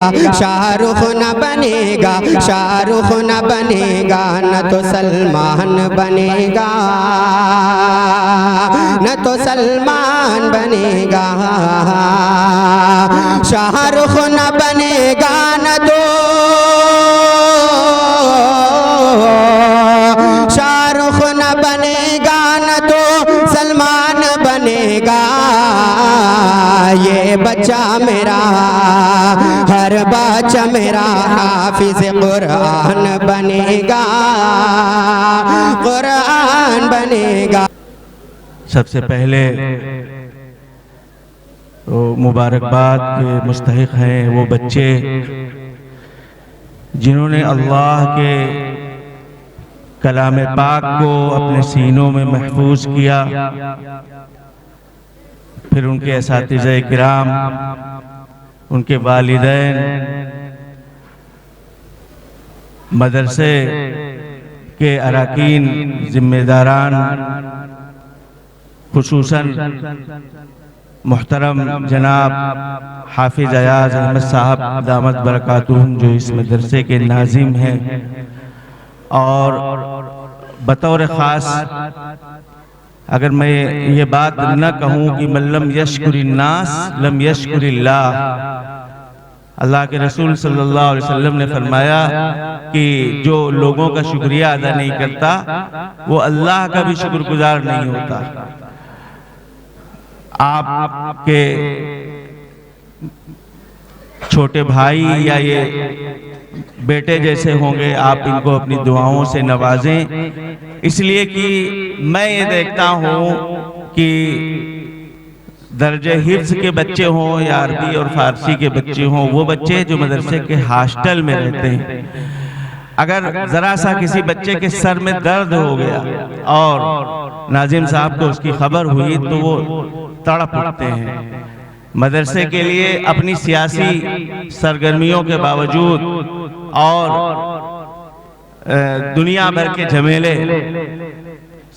شاہ رخ نہ بنے گا، شاہ رخ نہ بنے گا، نہ تو سلمان بنے گا، نہ تو سلمان بنے گا۔ شاہ رخ نہ بنے گا، نہ تو شاہ رخ نہ بنے گا، نہ تو سلمان بنے گا۔ یہ بچہ میرا، ہر بچہ میرا حافظ قرآن بنے گا، قرآن بنے گا۔ سب سے پہلے مبارکباد کے مستحق ہیں وہ بچے جنہوں نے اللہ کے کلام پاک کو اپنے سینوں میں محفوظ کیا، پھر ان کے اساتذہ کرام، ان کے والدین، مدرسے کے اراکین، ذمہ داران، خصوصاً محترم جناب حافظ ایاز احمد صاحب دامت برکاتہم جو اس مدرسے کے ناظم ہیں، اور بطور خاص اگر میں یہ بات نہ کہوں کہ من لم یشکر الناس لم یشکر اللہ، اللہ کے رسول صلی اللہ علیہ وسلم نے فرمایا کہ جو لوگوں کا شکریہ ادا نہیں کرتا وہ اللہ کا بھی شکر گزار نہیں ہوتا۔ آپ کے چھوٹے بھائی یا یہ بیٹے جیسے ہوں گے، آپ ان کو اپنی دعاؤں سے نوازیں، اس لیے کہ میں یہ دیکھتا ہوں کہ درجہ حفظ کے بچے ہوں یا عربی اور فارسی کے بچے ہوں، وہ بچے جو مدرسے کے ہاسٹل میں رہتے ہیں، اگر ذرا سا کسی بچے کے سر میں درد ہو گیا اور ناظم صاحب کو اس کی خبر ہوئی تو وہ تڑپ اٹھتے ہیں۔ مدرسے کے لیے اپنی سیاسی سرگرمیوں کے باوجود اور دنیا بھر کے جھمیلے،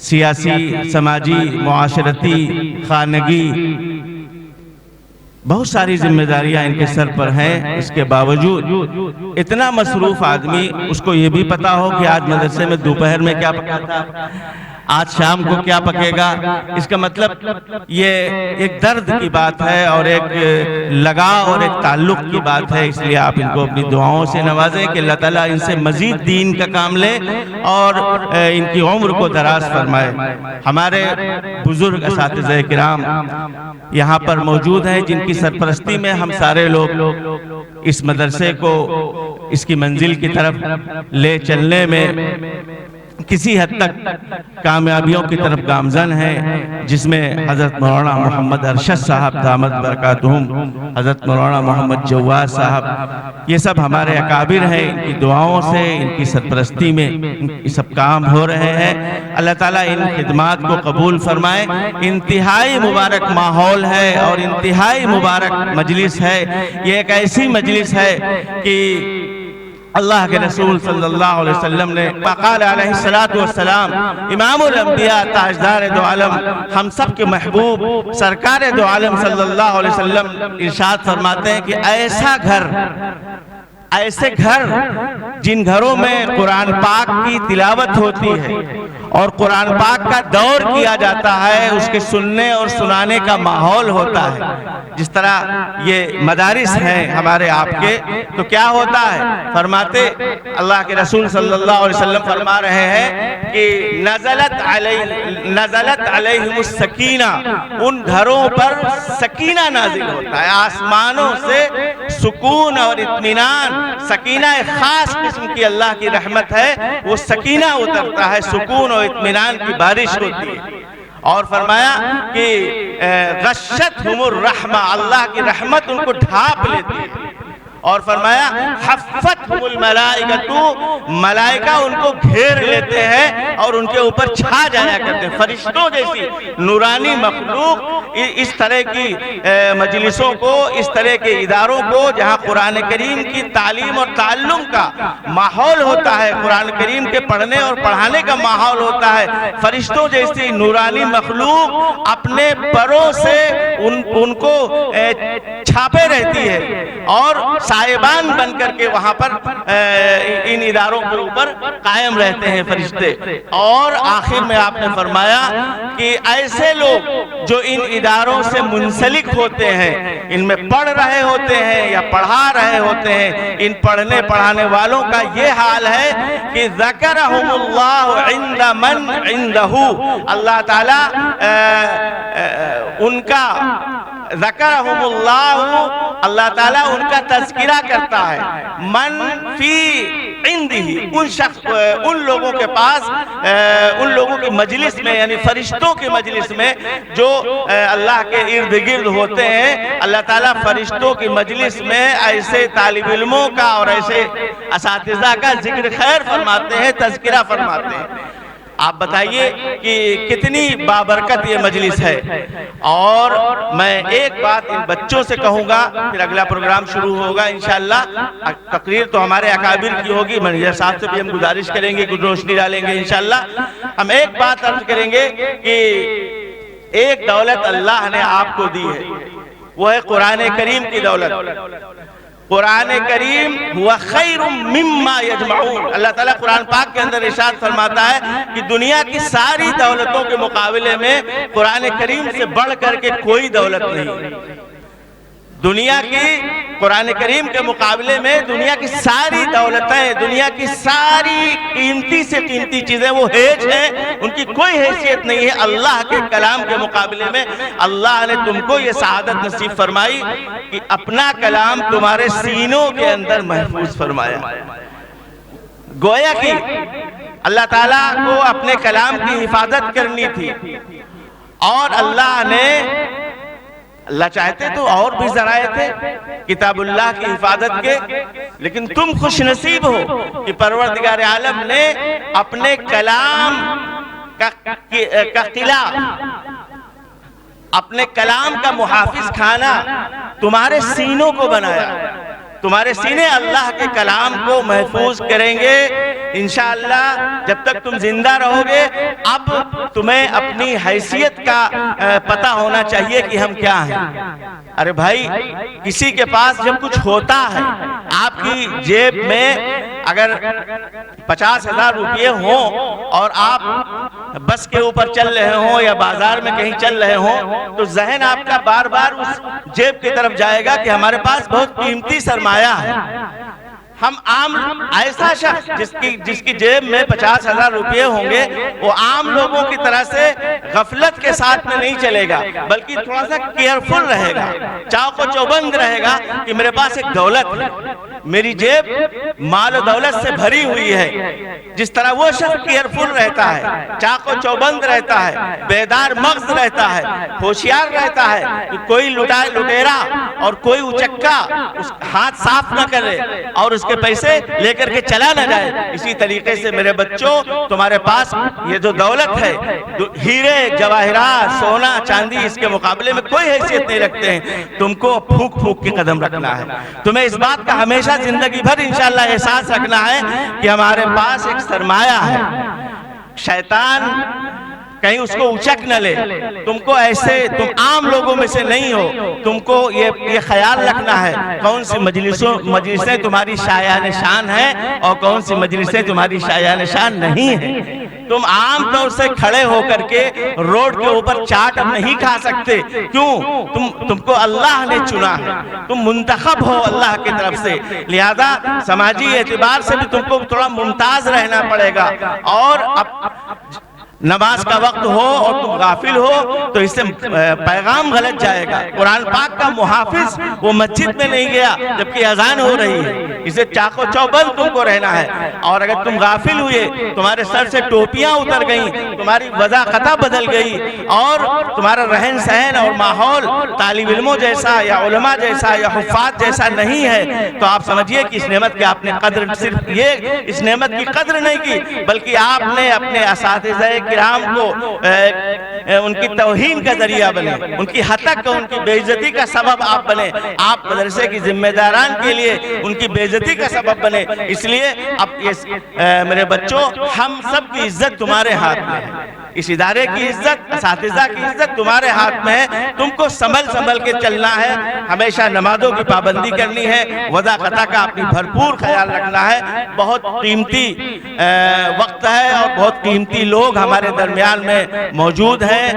سیاسی، سماجی، معاشرتی، خانگی، بہت ساری ذمہ داریاں ان کے سر پر ہیں، اس کے باوجود اتنا مصروف آدمی، اس کو یہ بھی پتا ہو کہ آج مدرسے میں دوپہر میں کیا پکا تھا، آج شام کو کیا پکے گا، اس کا مطلب یہ ایک درد کی بات ہے اور ایک لگاؤ اور ایک تعلق کی بات ہے۔ اس لیے آپ ان کو اپنی دعاؤں سے نوازیں کہ اللہ تعالیٰ ان سے مزید دین کا کام لے اور ان کی عمر کو دراز فرمائے۔ ہمارے بزرگ اساتذہ کرام یہاں پر موجود ہیں جن کی سرپرستی میں ہم سارے لوگ اس مدرسے کو اس کی منزل کی طرف لے چلنے میں کسی حد تک کامیابیوں کی طرف گامزن ہیں، جس میں حضرت مولانا محمد ارشد صاحب دامت برکاتہم، حضرت مولانا محمد جواد صاحب، یہ سب ہمارے اکابر ہیں، ان کی دعاؤں سے، ان کی سرپرستی میں یہ سب کام ہو رہے ہیں۔ اللہ تعالیٰ ان خدمات کو قبول فرمائے۔ انتہائی مبارک ماحول ہے اور انتہائی مبارک مجلس ہے۔ یہ ایک ایسی مجلس ہے کہ اللہ کے رسول صلی اللہ علیہ وسلم نے فقال علیہ السلام، امام الانبیاء، تاجدار دو عالم، ہم سب کے محبوب سرکار دو عالم صلی اللہ علیہ وسلم ارشاد فرماتے ہیں کہ ایسے گھر جن گھروں میں قرآن پاک کی تلاوت ہوتی ہے اور قرآن پاک کا دور کیا جاتا ہے، اس کے سننے اور سنانے کا ماحول ہوتا ہے، جس طرح یہ مدارس ہیں ہمارے آپ کے، تو کیا ہوتا ہے؟ فرماتے اللہ کے رسول صلی اللہ علیہ وسلم فرما رہے ہیں کہ نزلت علیہم السکینہ، ان گھروں پر سکینہ نازل ہوتا ہے، آسمانوں سے سکون اور اطمینان، سکینہ ایک خاص قسم کی اللہ کی رحمت ہے، وہ سکینہ اترتا ہے، سکون اور اطمینان کی بارش ہوتی ہے۔ اور فرمایا کہ غشتہم الرحمہ، اللہ کی رحمت ان کو ڈھانپ لیتی ہے۔ اور فرمایا حفتہم الملائکۃ، ملائکہ ان کو گھیر لیتے ہیں اور ان کے اوپر چھا جایا کرتے ہیں۔ فرشتوں جیسی نورانی مخلوق اس طرح کی مجلسوں کو، اس طرح کے اداروں کو جہاں قرآن کریم کی تعلیم اور تعلم کا ماحول ہوتا ہے، قرآن کریم کے پڑھنے اور پڑھانے کا ماحول ہوتا ہے، فرشتوں جیسی نورانی مخلوق اپنے پروں سے ان کو چھاپے رہتی ہے اور سائبان بن کر کے وہاں پر ان اداروں کے اوپر قائم رہتے ہیں فرشتے۔ اور آخر میں آپ نے فرمایا کہ ایسے لوگ جو ان اداروں سے منسلک ہوتے ہیں، ان میں پڑھ رہے ہوتے ہیں یا پڑھا رہے ہوتے ہیں، ان پڑھنے پڑھانے والوں کا یہ حال ہے کہ ذکرہم اللہ عند من عندہ، اللہ تعالیٰ ان کا ذکرہم اللہ تعالیٰ ان کا تذکرہ کرتا ہے، من فی عندہ، ان لوگوں کے پاس، ان لوگوں کی مجلس میں، یعنی فرشتوں کی مجلس میں جو اللہ کے ارد گرد ہوتے ہیں، اللہ تعالیٰ فرشتوں کی مجلس میں ایسے طالب علموں کا اور ایسے اساتذہ کا ذکر خیر فرماتے ہیں، تذکرہ فرماتے ہیں۔ آپ بتائیے کہ کتنی بابرکت یہ مجلس ہے۔ اور میں ایک بات ان بچوں سے کہوں گا، پھر اگلا پروگرام شروع ہوگا انشاءاللہ۔ تقریر تو ہمارے اکابر کی ہوگی، منیجر صاحب سے بھی ہم گزارش کریں گے، کچھ روشنی ڈالیں گے انشاءاللہ۔ ہم ایک بات عرض کریں گے کہ ایک دولت اللہ نے آپ کو دی ہے، وہ ہے قرآن کریم کی دولت۔ قرآن کریم ہوا خیر مما یجمعون، اللہ تعالیٰ قرآن پاک کے اندر ارشاد فرماتا ہے کہ دنیا کی ساری دولتوں کے مقابلے میں قرآن کریم سے بڑھ کر کے کوئی دولت نہیں۔ دنیا کی قرآن کریم کے مقابلے میں دنیا کی ساری دولتیں، دنیا کی ساری قیمتی سے قیمتی چیزیں وہ ہیج ہیں، ان کی کوئی حیثیت نہیں ہے اللہ کے کلام کے مقابلے میں۔ اللہ نے تم کو یہ سعادت نصیب فرمائی کہ اپنا کلام تمہارے سینوں کے اندر محفوظ فرمایا۔ گویا کہ اللہ تعالیٰ کو اپنے کلام کی حفاظت کرنی تھی، اور اللہ چاہتے تو اور بھی ذرائع تھے کتاب اللہ کی حفاظت کے، لیکن تم خوش نصیب ہو کہ پروردگار عالم نے اپنے کلام کا قلعہ، اپنے کلام کا محافظ خانہ تمہارے سینوں کو بنایا۔ تمہارے سینے اللہ کے کلام کو محفوظ کریں گے انشاءاللہ جب تک تم زندہ رہو گے۔ اب تمہیں اپنی حیثیت کا پتہ ہونا چاہیے کہ ہم کیا ہیں۔ ارے بھائی، کسی کے پاس جب کچھ ہوتا ہے، آپ کی جیب میں اگر 50,000 روپے ہوں اور آپ بس کے اوپر چل رہے ہوں یا بازار میں کہیں چل رہے ہوں، تو ذہن آپ کا بار بار اس جیب کی طرف جائے گا کہ ہمارے پاس بہت قیمتی سرمایہ ہے۔ ہم عام ایسا شخص جس کی جیب میں 50,000 روپے ہوں گے، وہ عام لوگوں کی طرح سے غفلت کے ساتھ میں نہیں چلے گا، بلکہ تھوڑا سا کیئرفل رہے گا، چاق و چوبند رہے گا کہ میرے پاس ایک دولت ہے، میری جیب مال و دولت سے بھری ہوئی ہے۔ جس طرح وہ شخص کیئرفل رہتا ہے، چاق و چوبند رہتا ہے، بیدار مغز رہتا ہے، ہوشیار رہتا ہے کہ کوئی لٹیرا اور کوئی اچکا اس ہاتھ صاف نہ کرے اور اس کے پیسے لے کر کے چلا نہ جائے، اسی طریقے سے میرے بچوں تمہارے پاس یہ جو دولت ہے، ہیرے جواہرات سونا چاندی اس کے مقابلے میں کوئی حیثیت نہیں رکھتے ہیں۔ تم کو پھونک پھونک کے قدم رکھنا ہے، تمہیں اس بات کا ہمیشہ زندگی بھر انشاءاللہ احساس رکھنا ہے کہ ہمارے پاس ایک سرمایہ ہے۔ شیطان کہیں اس کو اچک نہ لے، تم کو ایسے، تم عام لوگوں میں سے نہیں ہو، تم کو یہ خیال رکھنا ہے کون سی مجلسیں تمہاری شایان شان ہیں اور کون سی مجلسیں تمہاری شایان شان نہیں ہیں۔ تم عام طور سے کھڑے ہو کر کے روڈ کے اوپر چاٹ نہیں کھا سکتے، کیوں؟ تم کو اللہ نے چنا ہے، تم منتخب ہو اللہ کی طرف سے، لہذا سماجی اعتبار سے بھی تم کو تھوڑا ممتاز رہنا پڑے گا۔ اور نماز کا وقت ہو اور تم غافل ہو تو اس سے پیغام غلط جائے گا۔ قرآن پاک کا محافظ وہ مسجد میں نہیں گیا جبکہ اذان ہو رہی ہے، اسے چاق و چوبند تم کو رہنا ہے۔ اور اگر تم غافل ہوئے، تمہارے سر سے ٹوپیاں اتر گئیں، تمہاری وضاحت بدل گئی اور تمہارا رہن سہن اور ماحول طالب علموں جیسا یا علماء جیسا یا حفاظ جیسا نہیں ہے، تو آپ سمجھیے کہ اس نعمت کی آپ نے قدر، صرف یہ اس نعمت کی قدر نہیں کی بلکہ آپ نے اپنے اساتذہ کرام کو ان کی توہین کا ذریعہ بنے، ان کی ہتک ان کی بے عزتی کا سبب آپ بنے، آپ مدرسے کی ذمہ داران کے لیے ان کی بے عزتی کا سبب بنے۔ اس لیے اب میرے بچوں، ہم سب کی عزت تمہارے ہاتھ میں ہے، اس ادارے کی عزت، اساتذہ کی عزت تمہارے ہاتھ میں ہے۔ تم کو سنبھل کے چلنا ہے، ہمیشہ نمازوں کی پابندی کرنی ہے، وضع قطع کا اپنی بھرپور خیال رکھنا ہے۔ بہت قیمتی وقت ہے اور بہت قیمتی لوگ ہمارے درمیان میں موجود ہیں۔